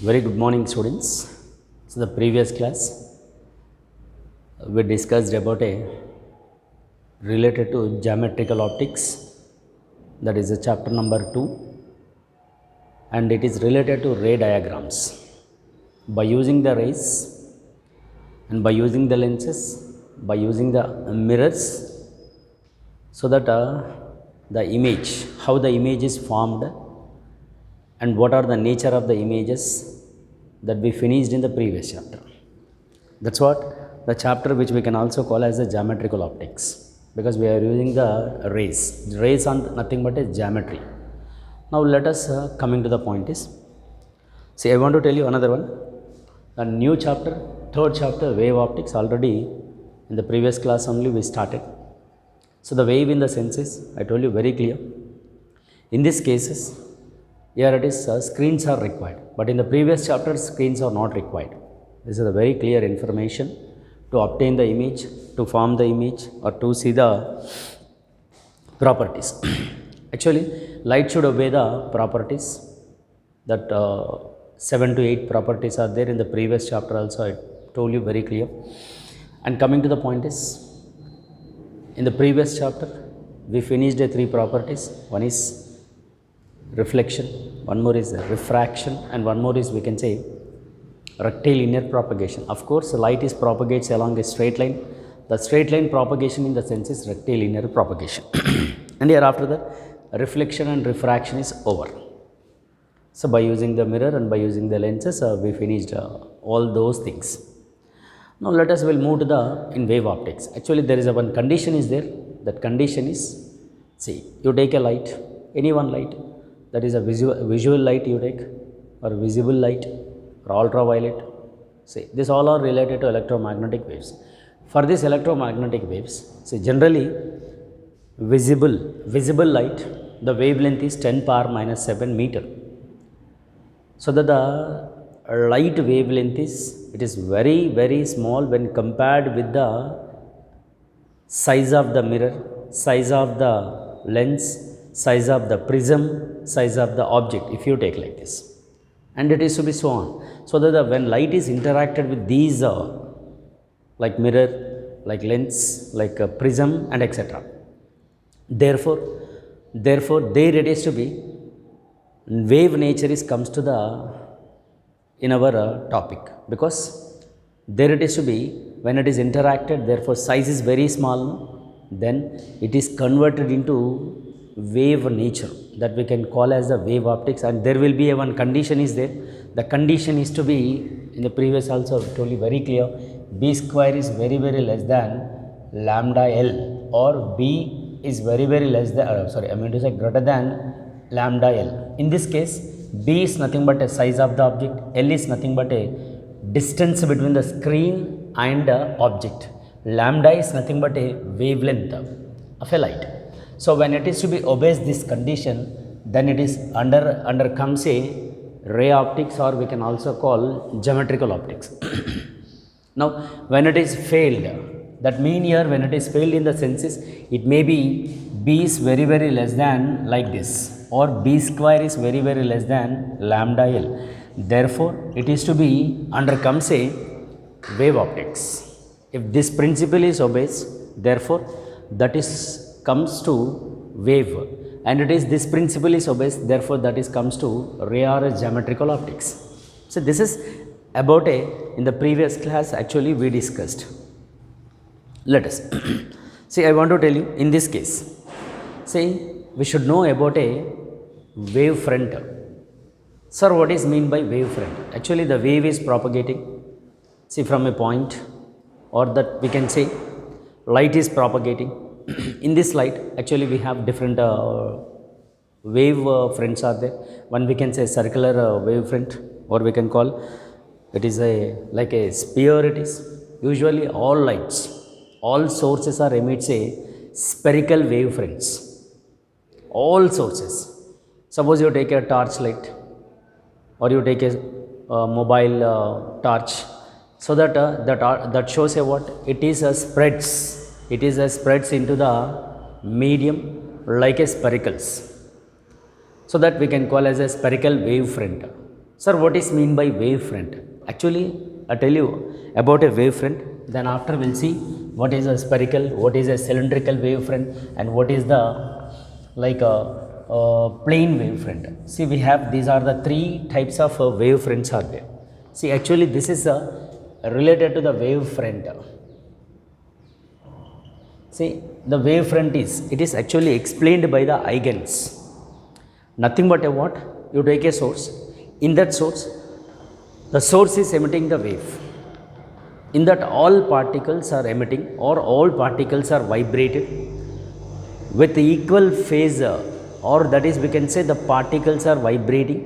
Very good morning, students. So, the previous class we discussed about a related to geometrical optics, that is a chapter number 2, and it is related to ray diagrams. By using the rays and by using the lenses, by using the mirrors, so that the image, how the image is formed, and what are the nature of the images that we finished in the previous chapter. That's what the chapter which we can also call as the geometrical optics, because we are using the rays. Rays are nothing but a geometry. Now let us coming to the point is, see, I want to tell you another one, a new chapter, third chapter, wave optics. Already in the previous class only we started. So the wave in the senses, I told you very clear. In these cases, here it is screens are required, but in the previous chapter screens are not required. This is a very clear information to obtain the image, to form the image, or to see the properties. Actually, light should obey the properties that 7 to 8 properties are there in the previous chapter also. I told you very clear. And coming to the point is, in the previous chapter we finished the 3 properties. One is reflection, one more is refraction, and one more is, we can say, rectilinear propagation. Of course, light is propagates along a straight line. The straight line propagation in the sense is rectilinear propagation. And here after that, reflection and refraction is over. So by using the mirror and by using the lenses, we finished all those things. Now let us will move to the in wave optics. Actually, there is a one condition is there. That condition is, see, you take a light, any one light, that is a visual light you take, or visible light, or ultraviolet. See, this all are related to electromagnetic waves. For these electromagnetic waves, see, generally visible light, the wavelength is 10 power minus 7 meter. So that the light wavelength is, it is very, very small when compared with the size of the mirror, size of the lens, size of the prism, size of the object, if you take like this. And it is to be so on. So that when light is interacted with these like mirror, like lens, like prism, and etc. Therefore, there it is to be, wave nature is comes to the in our topic, because there it is to be, when it is interacted, therefore size is very small, then it is converted into wave nature, that we can call as the wave optics. And there will be a one condition is there. The condition is to be, in the previous also I told you very clear, b square is very, very less than lambda L, or b is very, very less than, I mean to say greater than lambda L. In this case, b is nothing but a size of the object, L is nothing but a distance between the screen and object, lambda is nothing but a wavelength of a light. So when it is to be obeys this condition, then it is under comes a ray optics, or we can also call geometrical optics. Now when it is failed, that mean here when it is failed in the senses, it may be b is very, very less than like this, or b square is very, very less than lambda L. Therefore it is to be under comes a wave optics. If this principle is obeys, therefore that is comes to wave, and it is this principle is obeys, therefore that is comes to ray or geometrical optics. So this is about in the previous class actually we discussed. Let us see, I want to tell you in this case, see, we should know about a wave front. Sir, what is mean by wave front? Actually the wave is propagating, see, from a point, or that we can say light is propagating. In this light, actually we have different wave fronts are there. One we can say circular wave front, or we can call it is a like a sphere. It is usually all lights, all sources are emits a spherical wave fronts. All sources. Suppose you take a torch light, or you take a mobile torch, so that that shows a what? It is a spreads. It is a spreads into the medium like a sphericals. So that we can call as a spherical wave front. Sir, what is mean by wavefront? Actually, I tell you about a wavefront. Then after we'll see what is a spherical, what is a cylindrical wavefront, and what is the like a plane wavefront. See, we have these are the three types of wavefronts are there. See, actually, this is related to the wavefront. See, the wavefront is actually explained by the eigens. Nothing but a what? You take a source. In that source, the source is emitting the wave. In that all particles are emitting or all particles are vibrated with equal phase, or that is we can say the particles are vibrating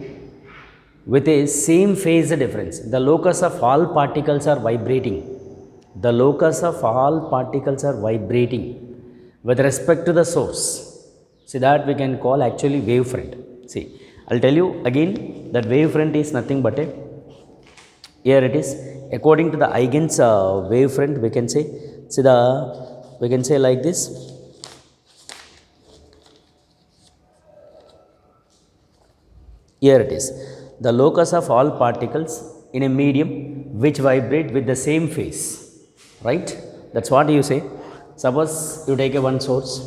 with a same phase difference. The locus of all particles are vibrating. The locus of all particles are vibrating with respect to the source. See, that we can call actually wavefront. See, I'll tell you again that wavefront is nothing but a, here it is, according to the eigens wavefront we can say, see we can say like this. Here it is, the locus of all particles in a medium which vibrate with the same phase, right? That's what you say. Suppose you take a one source.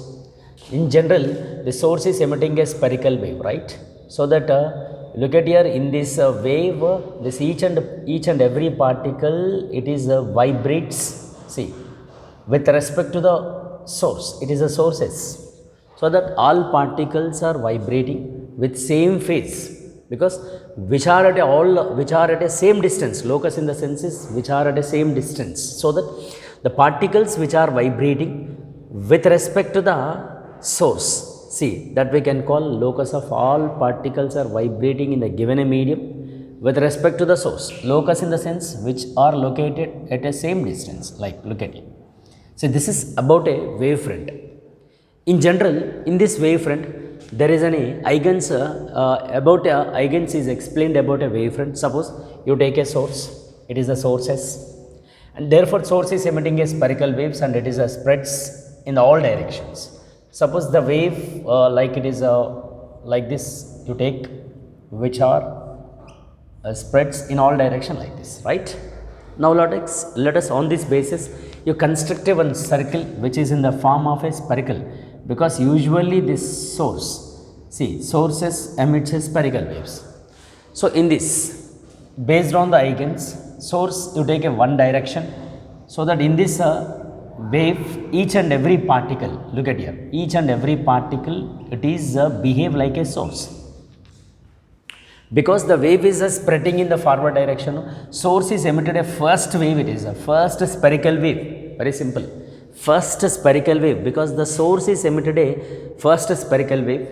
In general, the source is emitting a spherical wave, right? So that look at here in this wave, this each and every particle it is vibrates. See, with respect to the source, it is the sources. So that all particles are vibrating with same phase, because which are at a same distance. Locus in the sense is which are at a same distance. So that the particles which are vibrating with respect to the source. See, that we can call locus of all particles are vibrating in the given a medium with respect to the source. Locus in the sense which are located at a same distance. Like, look at it. So, this is about a wavefront. In general, in this wavefront, there is an eigens, about eigens is explained about a wavefront. Suppose you take a source, it is the source S, and therefore source is emitting a spherical waves and it is spreads in all directions. Suppose the wave like it is like this you take, which are spreads in all direction like this, right? Now let us on this basis you construct a one circle which is in the form of a spherical, because usually this source, see, sources emits spherical waves. So in this, based on the eigens, source you take a one direction, so that in this wave, each and every particle, look at here, each and every particle it is behave like a source, because the wave is spreading in the forward direction. Source is emitted a first wave, it is a first spherical wave, very simple, first spherical wave, because the source is emitted a first spherical wave.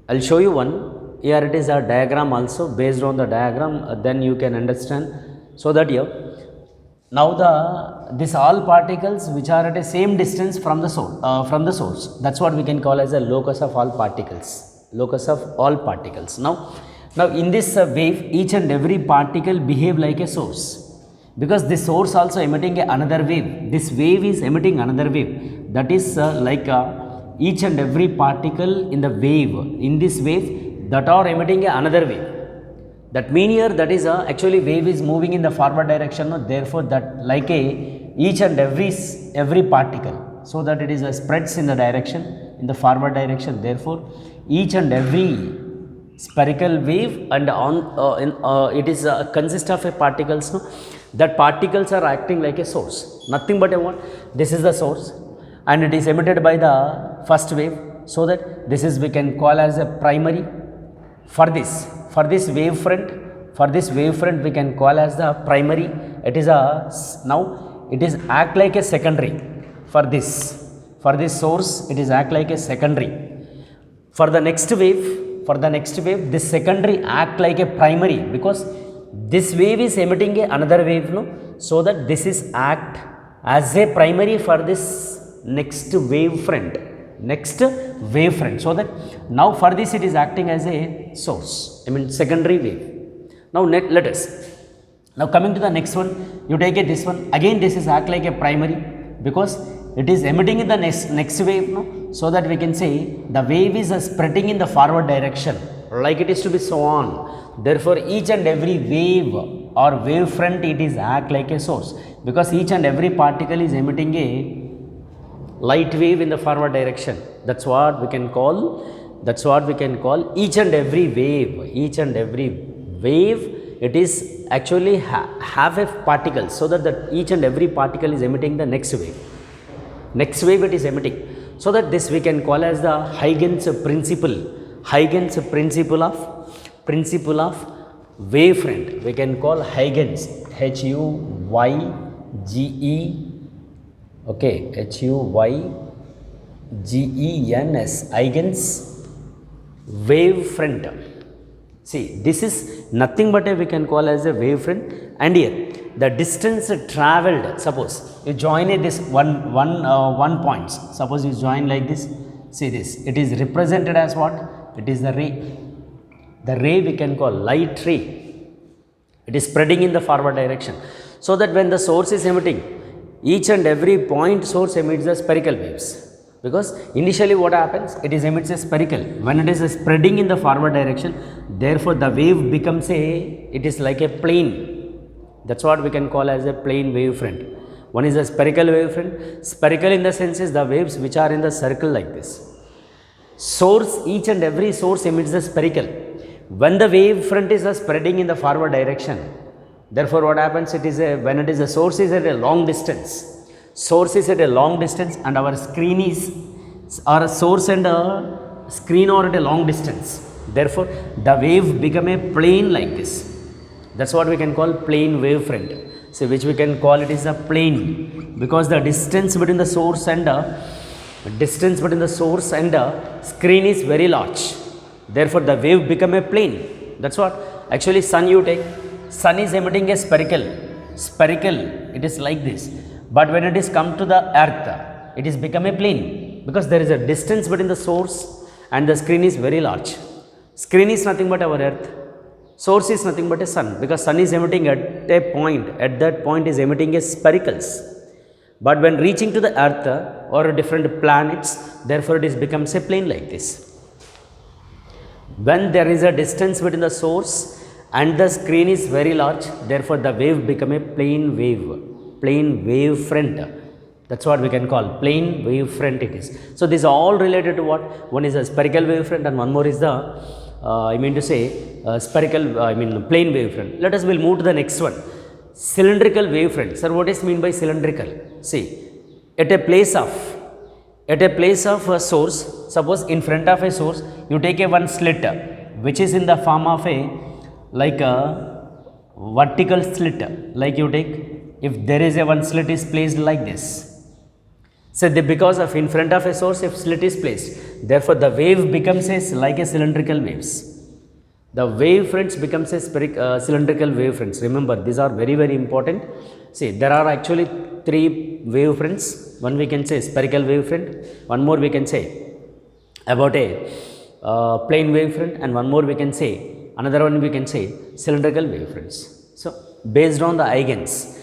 I'll show you one, here it is a diagram also. Based on the diagram then you can understand. So that here now this all particles which are at a same distance from the source, that's what we can call as a locus of all particles, locus of all particles. Now in this wave, each and every particle behave like a source, because this source also emitting another wave. This wave is emitting another wave, that is like each and every particle in the wave, in this wave, that are emitting another wave. That mean here that is actually wave is moving in the forward direction, no? Therefore that like each and every particle, so that it is spreads in the direction, in the forward direction. Therefore each and every spherical wave and it is consists of a particles, no? That particles are acting like a source, nothing but a what? This is the source and it is emitted by the first wave, so that this is we can call as a primary. For this wavefront we can call as the primary. It is now it is act like a secondary. For this source it is act like a secondary. For the next wave, this secondary act like a primary, because this wave is emitting another wave, no? So that this is act as a primary for this next wavefront. So that now for this it is acting as a source, secondary wave. Now let us now coming to the next one, you take this one, again this is act like a primary, because it is emitting in the next wave, no? So that we can say the wave is spreading in the forward direction. like it is to be so on. Therefore each and every wave or wavefront, it is act like a source, because each and every particle is emitting a light wave in the forward direction. That's what we can call, each and every wave, it is actually have a particle, so that each and every particle is emitting the next wave it is emitting. So that this we can call as the Huygens principle of wavefront. We can call Huygens, Huyge, okay, Huygens, Huygens wavefront. See, this is nothing but we can call as a wavefront. And here the distance travelled, suppose you join this one point, suppose you join like this. See this, it is represented as what? It is the ray we can call light ray. It is spreading in the forward direction, so that when the source is emitting, each and every point source emits the spherical waves. Because initially what happens, it is emits a spherical. When it is spreading in the forward direction, therefore the wave becomes it is like a plane. That's what we can call as a plane wavefront. One is a spherical wavefront. Spherical in the sense is the waves which are in the circle like this. Source, each and every source emits the spherical. When the wavefront is spreading in the forward direction, therefore what happens, it is when it is a source is at a long distance. Source is at a long distance, and our screen is, or a source and a screen are at a long distance. Therefore the wave become a plane like this. That's what we can call plane wavefront. So which we can call it is a plane, because the distance between the source and screen is very large. Therefore the wave become a plane. That's what actually sun you take. Sun is emitting a spherical, it is like this. But when it is come to the earth, it is become a plane, because there is a distance between the source and the screen is very large. Screen is nothing but our earth, source is nothing but a sun, because sun is emitting at a point, at that point is emitting a sphericals. But when reaching to the earth or different planets, therefore it is becomes a plane like this. When there is a distance between the source and the screen is very large, therefore the wave become a plane wavefront. That's what we can call plane wavefront it is. So this is all related to what? One is a spherical wavefront and one more is the plane wavefront. Let us will move to the next one. Cylindrical wavefront. Sir, what is mean by cylindrical? See, at a place of a source, suppose in front of a source, you take a one slit which is in the form of a vertical slit. Like you take, if there is a one slit is placed like this. So because of in front of a source, if slit is placed, therefore the wave becomes like a cylindrical waves. The wavefronts becomes a cylindrical wavefronts. Remember, these are very, very important. See, there are actually three wavefronts. One we can say spherical wavefront, one more we can say about a plane wavefront, and one more we can say, another one we can say cylindrical wavefronts. So based on the Huygens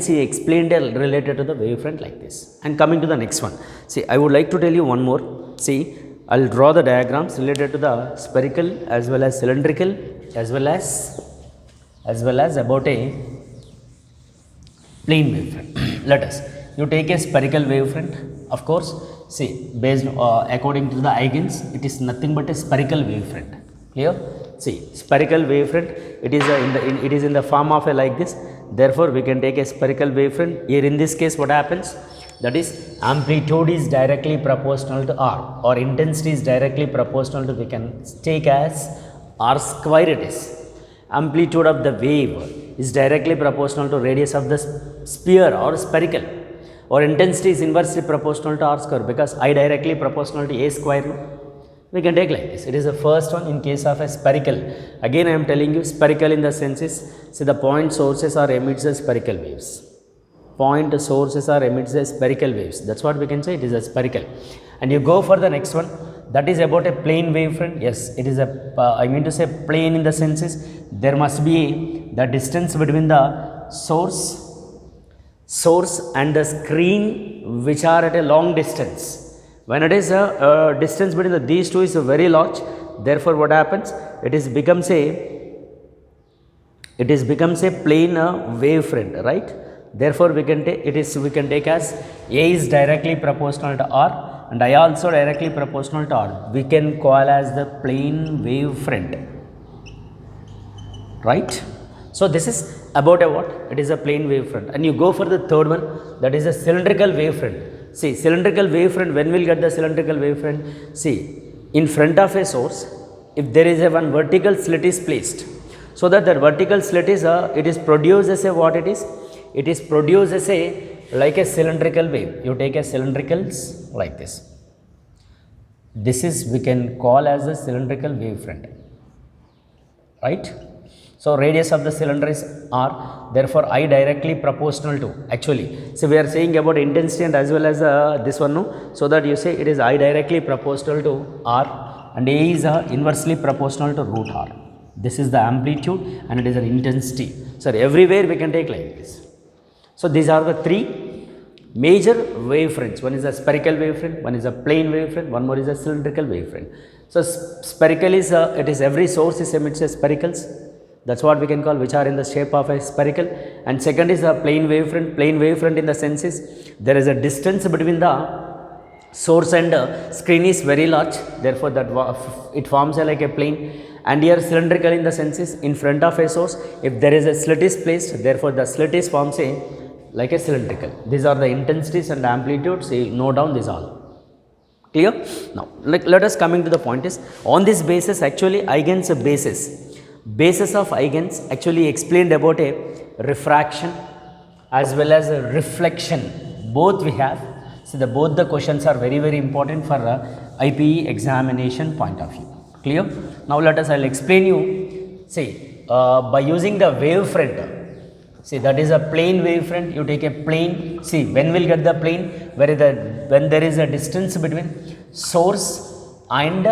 he explained related to the wavefront like this. And coming to the next one, see, I would like to tell you one more. See, I'll draw the diagrams related to the spherical as well as cylindrical as well as about a plane wavefront. Let us, you take a spherical wavefront, of course. See, based according to the Huygens, it is nothing but a spherical wavefront. Clear? See, spherical wavefront, it is in the form of a like this. Therefore we can take a spherical wavefront. Here in this case what happens, that is amplitude is directly proportional to r, or intensity is directly proportional to, we can take as r square. It is amplitude of the wave is directly proportional to radius of the sphere or spherical, or intensity is inversely proportional to r square, because I directly proportional to a square. No? We can take like this. It is the first one in case of a spherical. Again I am telling you, spherical in the sense is, see, the point sources are emits the spherical waves. Point sources are emits the spherical waves. That's what we can say, it is a spherical. And you go for the next one, that is about a plane wavefront. Yes, it is a I mean to say plane in the sense is, there must be the distance between the source and the screen which are at a long distance. When it is a distance between these two is very large, therefore what happens, it is becomes a plane wavefront, right? Therefore we can take we can take as A is directly proportional to R and I also directly proportional to R. We can call as the plane wavefront, right? So this is about a what? It is a plane wavefront. And you go for the third one, that is a cylindrical wavefront. See, cylindrical wavefront, when we'll get the cylindrical wavefront? See, in front of a source, if there is a one vertical slit is placed, so that the vertical slit is it is produced as a what it is? It is produced as a like a cylindrical wave. You take a cylindricals like this. This is we can call as a cylindrical wavefront, right? So radius of the cylinder is R, therefore I directly proportional to, actually, so we are saying about intensity and as well as this one, no? So that you say it is I directly proportional to R and A is inversely proportional to root R. This is the amplitude and it is an intensity. So everywhere we can take like this. So these are the three major wavefronts. One is a spherical wavefront, one is a plane wavefront, one more is a cylindrical wavefront. So spherical is it is every source is emits as sphericals. That's what we can call, which are in the shape of a spherical. And second is a plane wavefront. Plane wavefront in the sense is there is a distance between the source and screen is very large, therefore that it forms like a plane. And here cylindrical in the sense is in front of a source, if there is a slit is placed, therefore the slit is forms a like a cylindrical. These are the intensities and amplitudes. See, note down this all. Clear? Now let us coming to the point is, on this basis actually Huygens basis of Huygens actually explained about a refraction as well as a reflection. Both we have. So both the questions are very important for IPE examination point of view. Clear? Now let us, I will explain you. See, by using the wavefront, see that is a plane wavefront. You take a plane. See, when we'll get the plane, when there is a distance between source and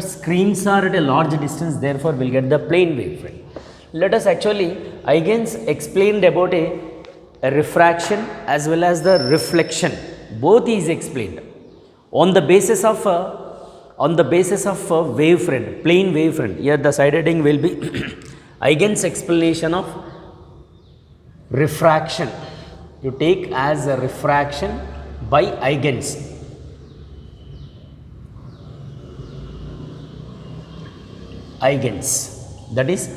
screens are at a large distance, therefore we'll get the plane wavefront. Let us actually, Huygens explained about a refraction as well as the reflection. Both is explained on the basis of wavefront, plane wavefront. Here the side heading will be Huygens explanation of refraction. You take as a refraction by Huygens. Huygens, that is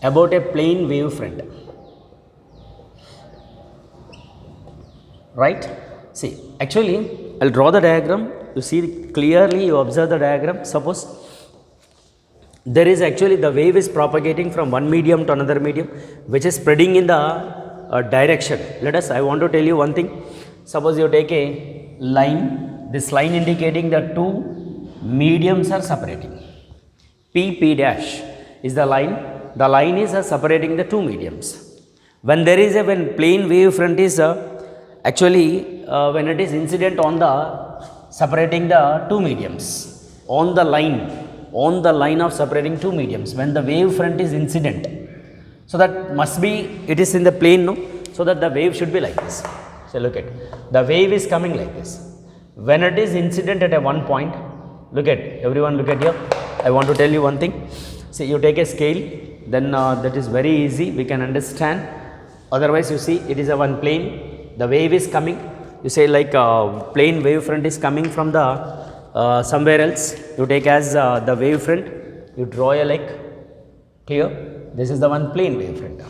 about a plane wavefront, right? See, actually I'll draw the diagram. You see clearly, you observe the diagram. Suppose there is actually the wave is propagating from one medium to another medium, which is spreading in the direction. I want to tell you one thing. Suppose you take a line, this line indicating the two mediums are separating. P dash is the line is separating the two mediums. When there is when plane wavefront is actually when it is incident on the separating the two mediums, on the line of separating two mediums, when the wavefront is incident, so that must be, it is in the plane, no? So that the wave should be like this. So look at, the wave is coming like this. When it is incident at a one point, look at, everyone look at here. I want to tell you one thing. See, you take a scale, then that is very easy, we can understand. Otherwise you see, it is a one plane, the wave is coming. You say like plane wavefront is coming from the somewhere else. You take as the wavefront, you draw a like, clear? This is the one plane wavefront.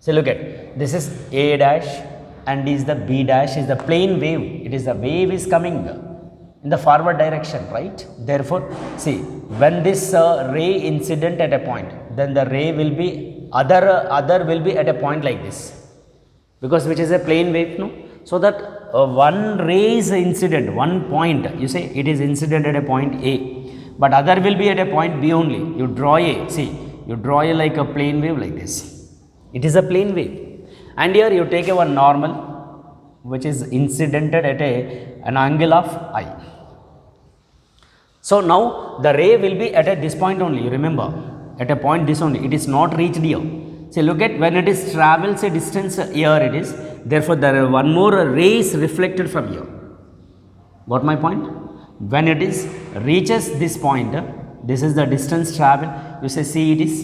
So look at, this is A dash and is the B dash is the plane wave. It is the wave is coming in the forward direction, right? Therefore, see, when this ray incident at a point, then the ray will be other will be at a point like this, because which is a plane wave, no? So that one ray is incident, one point, you say it is incident at a point A, but other will be at a point B only. You draw a, see, you draw a like a plane wave like this. It is a plane wave. And here you take a one normal, which is incidented at an angle of I. So now the ray will be at this point only, you remember, at a point this only, it is not reached here. See, look at, when it is travels a distance, here it is, therefore there are one more ray is reflected from here. Got my point? when it is reaches this point, this is the distance travel, you say c it is,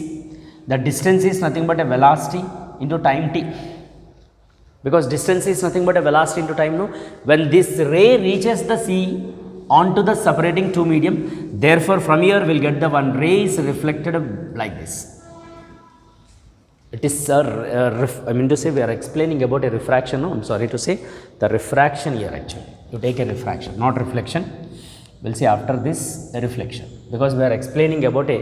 the distance is nothing but a velocity into time t, because distance is nothing but a velocity into time, no. When this ray reaches the sea onto the separating two medium, therefore from here we will get the one ray is reflected like this. It is I mean to say we are explaining about a refraction, no, I am sorry to say the refraction here actually. You take a refraction, not reflection. We will see after this a reflection, because we are explaining about a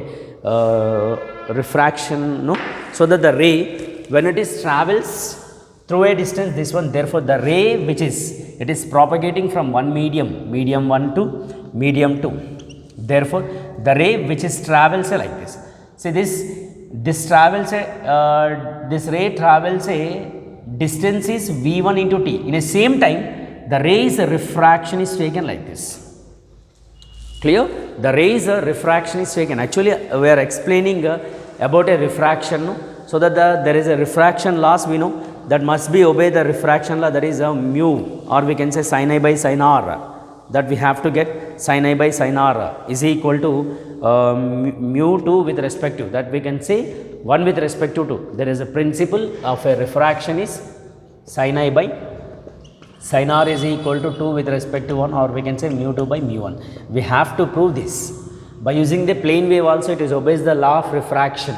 refraction, no. So that the ray when it is travels through a distance, this one, therefore the ray which is, it is propagating from one medium, medium 1 to medium 2, therefore the ray which is travels like this. See this travels this ray travels a distance is v1 into t. In a same time the ray's refraction is taken like this. Clear? The ray's refraction is taken. Actually we are explaining about a refraction, no? So that there is a refraction loss, we know that must be obey the refraction law, that is a mu, or we can say sin I by sin r, that we have to get sin I by sin r is equal to mu 2 with respect to, that we can say 1 with respect to 2. There is a principle of a refraction is sin I by sin r is equal to 2 with respect to 1, or we can say mu 2 by mu 1. We have to prove this by using the plane wave also. It is obeys the law of refraction,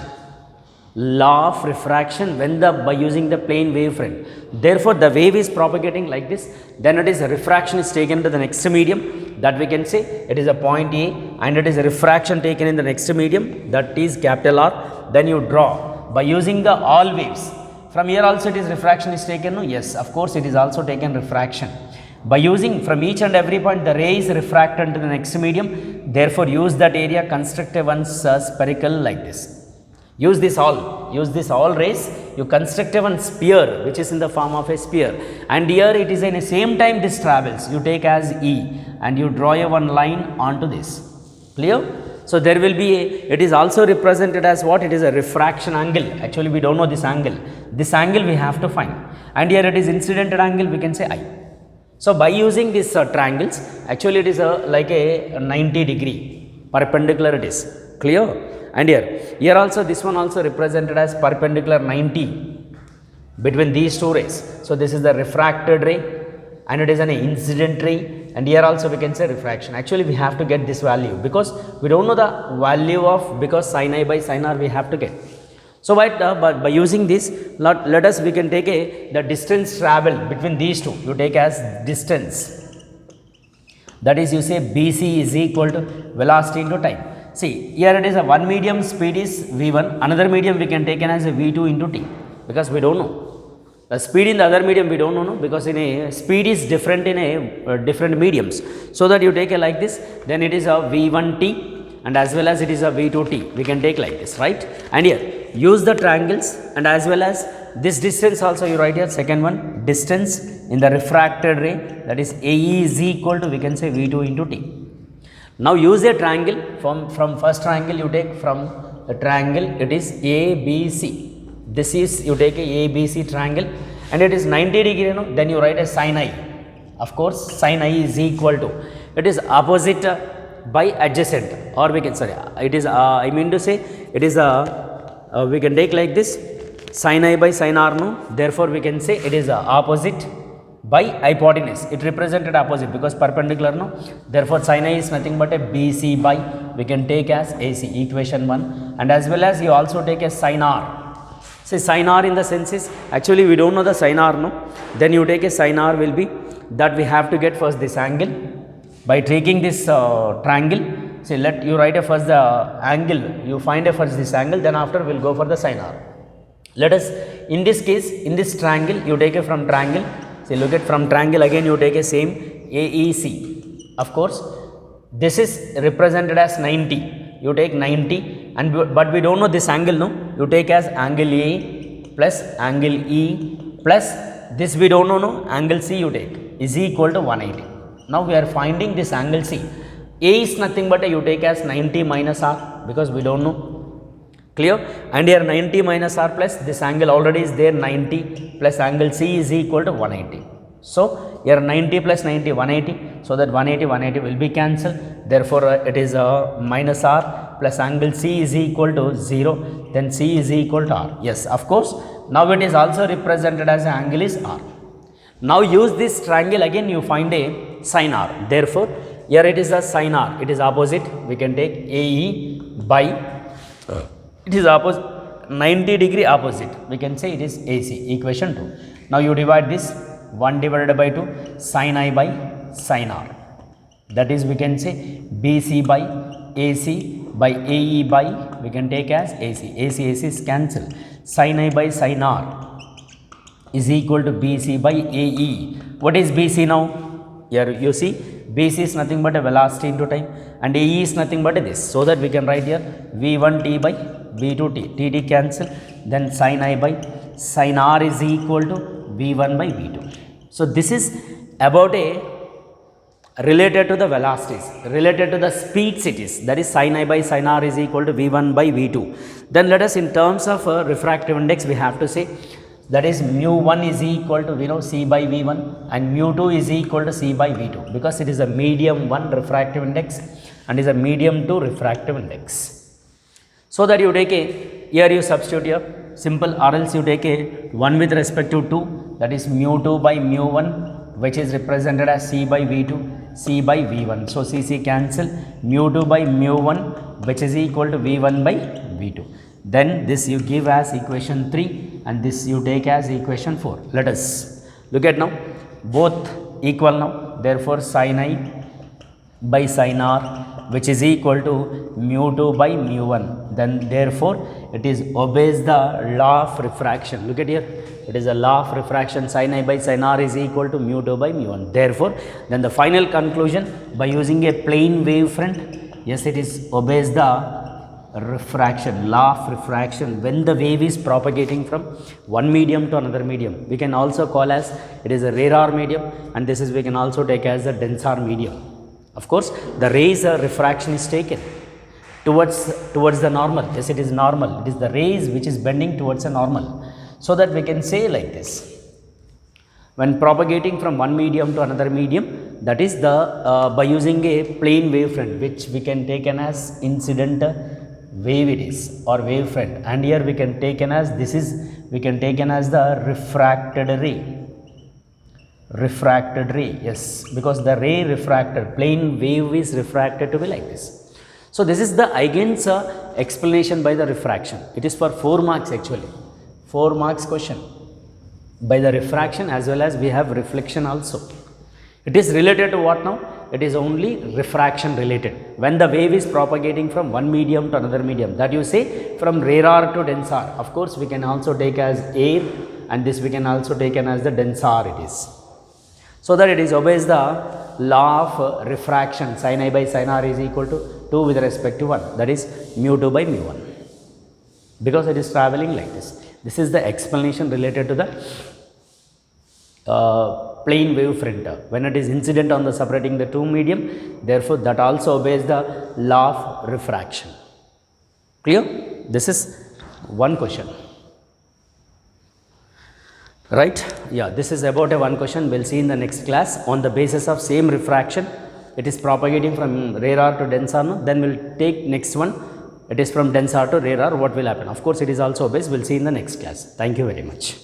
when by using the plane wave front. Therefore the wave is propagating like this, then it is a refraction is taken to the next medium, that we can say it is a point A, and it is a refraction taken in the next medium, that is capital R. Then you draw by using the all waves. From here also it is refraction is taken, no? Yes, of course it is also taken refraction. By using from each and every point the ray is refracted to the next medium, therefore use that area, construct a one spherical like this. Use this all rays, you construct a one sphere which is in the form of a sphere, and here it is in the same time this travels, you take as E and you draw a one line onto this. Clear? So there will be a, it is also represented as what? It is a refraction angle. Actually we don't know this angle we have to find, and here it is incidental angle, we can say I. So by using these triangles, actually it is like a 90 degree perpendicular it is. Clear? And here also this one also represented as perpendicular 90 between these two rays. So this is the refracted ray and it is an incident ray, and here also we can say refraction. Actually we have to get this value because we don't know the value of, because sin I by sin r we have to get. So by using this, let us, we can take the distance travel between these two, you take as distance, that is you say BC is equal to velocity into time. See here it is a one medium speed is v1, another medium we can take as a v2 into t, because we don't know the speed in the other medium, we don't know, no? Because in a speed is different in a different mediums. So that you take a like this, then it is a v1t and as well as it is a v2t, we can take like this, right? And here use the triangles, and as well as this distance also you write here, second one distance in the refracted ray, that is AE is equal to, we can say v2 into t. Now use a triangle, from first triangle you take from the triangle, it is ABC. This is, you take a ABC triangle and it is 90 degree, no? Then you write a sin I. Of course sin I is equal to, it is opposite by adjacent, or we can, sorry, it is I mean to say it is we can take like this, sin I by sin r, no? Therefore we can say it is opposite by hypotenuse, it represented opposite because perpendicular, no? Therefore sin I is nothing but a BC by, we can take as AC, equation 1, and as well as you also take a sin r. Say sin r in the sense is, actually we don't know the sin r, no? Then you take a sin r will be that we have to get first this angle by taking this triangle. Say let you write a first the angle, you find a first this angle, then after we will go for the sin r. Let us, in this case, in this triangle you take a from triangle. See look at from triangle again you take a same AEC. Of course this is represented as 90, you take 90, and but we don't know this angle, no? You take as angle A plus angle E plus this we don't know, no? Angle C you take is equal to 180. Now we are finding this angle C. A is nothing but you take as 90 minus R because we don't know. Clear? And here 90 minus R plus this angle already is there, 90 plus angle C is equal to 180. So here 90 plus 90 180, so that 180 will be cancelled, therefore it is minus r plus angle C is equal to 0, then C is equal to r. Yes, of course, now it is also represented as angle is r. Now use this triangle again, you find a sin r, therefore here it is a sin r, it is opposite, we can take AE by, it is opposite 90 degree opposite, we can say it is AC, equation 2. Now you divide this 1 divided by 2 sin I by sin r, that is we can say BC by AC by AE by, we can take as AC, AC is cancelled, sin I by sin r is equal to BC by AE. What is BC now? Here you see BC is nothing but a velocity into time and AE is nothing but this, so that we can write here V1t by V2t, TT cancel, then sin I by sin r is equal to V1 by V2. So this is about a related to the velocities, related to the speeds it is, that is sin I by sin r is equal to V1 by V2. Then let us, in terms of refractive index, we have to say that is mu1 is equal to C by V1 and mu2 is equal to C by V2, because it is a medium 1 refractive index and is a medium 2 refractive index. So that you take a, here you substitute here simple, or else you take a 1 with respect to 2, that is mu2 by mu1, which is represented as C by V2, C by V1. So CC cancel, mu2 by mu1, which is equal to V1 by V2. Then this you give as equation 3 and this you take as equation 4. Let us look at now, both equal now, therefore sin I by sin r, which is equal to mu2 by mu1, then therefore it is obeys the law of refraction. Look at here, it is a law of refraction, sin I by sin r is equal to mu2 by mu1. Therefore then the final conclusion, by using a plane wave front, yes, it is obeys the refraction, law of refraction, when the wave is propagating from one medium to another medium. We can also call as it is a rarer medium, and this is we can also take as a denser medium. Of course, the rays refraction is taken towards the normal. Yes, it is normal. It is the rays which is bending towards a normal. So that we can say like this, when propagating from one medium to another medium, that is the by using a plane wave front, which we can take as incident wave it is, or wave front, and here we can take as this is, we can take as the refracted ray, yes, because the ray refracted, plane wave is refracted to be like this. So this is the Huygens explanation by the refraction. It is for 4 marks actually, 4 marks question by the refraction, as well as we have reflection also. It is related to what now? It is only refraction related. When the wave is propagating from one medium to another medium, that you say from rarer to denser. Of course, we can also take as air, and this we can also take as the denser it is. So that it is obeys the law of refraction, sin I by sin r is equal to 2 with respect to 1, that is mu2 by mu1, because it is travelling like this. This is the explanation related to the plane wave front, when it is incident on the separating the two medium, therefore that also obeys the law of refraction. Clear? This is one question, right? Yeah, this is about a one question. We'll see in the next class. On the basis of same refraction, it is propagating from rarer to denser, no? Then we'll take next one, it is from denser to rarer, what will happen? Of course, it is also obeys. We'll see in the next class. Thank you very much.